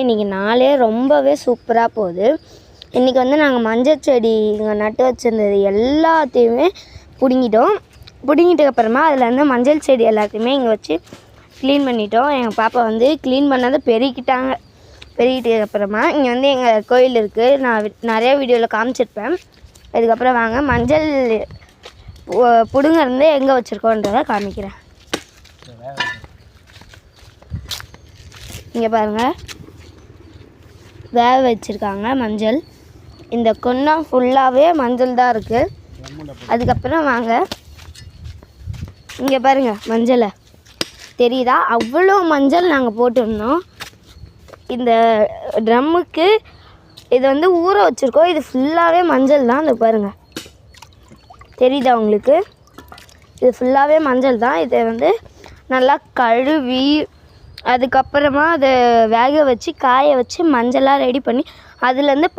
இன்றைக்கி நாளே ரொம்பவே சூப்பராக போகுது. இன்றைக்கி வந்து நாங்கள் மஞ்சள் செடி இங்கே நட்டு வச்சுருந்தது எல்லாத்தையுமே பிடுங்கிட்டோம். பிடுங்கிட்டதுக்கப்புறமா அதில் வந்து மஞ்சள் செடி எல்லாத்தையுமே இங்கே வச்சு க்ளீன் பண்ணிட்டோம். எங்கள் பாப்பா வந்து க்ளீன் பண்ணதை பெருக்கிட்டாங்க. பெருக்கிட்டதுக்கப்புறமா இங்கே வந்து எங்கள் கோயில் இருக்குது. நான் நிறையா வீடியோவில் காமிச்சிருப்பேன். அதுக்கப்புறம் வாங்க மஞ்சள் பிடுங்கிறது எங்கே வச்சுருக்கோன்றதை காமிக்கிறேன். இங்கே பாருங்கள், வேக வச்சுருக்காங்க மஞ்சள். இந்த கொன்னா ஃபுல்லாகவே மஞ்சள் தான் இருக்குது. அதுக்கப்புறம் வாங்க இங்கே பாருங்கள், மஞ்சளை தெரியுதா? அவ்வளோ மஞ்சள் நாங்கள் போட்டிருந்தோம் இந்த ட்ரம்முக்கு. இது வந்து ஊற வச்சுருக்கோம். இது ஃபுல்லாகவே மஞ்சள் தான். இந்த பாருங்கள், தெரியுதா உங்களுக்கு? இது ஃபுல்லாகவே மஞ்சள் தான். இதை வந்து நல்லா கழுவி அதுக்கப்புறமா அதை வேக வச்சு காய வச்சு மஞ்சளாக ரெடி பண்ணி அதுலேருந்து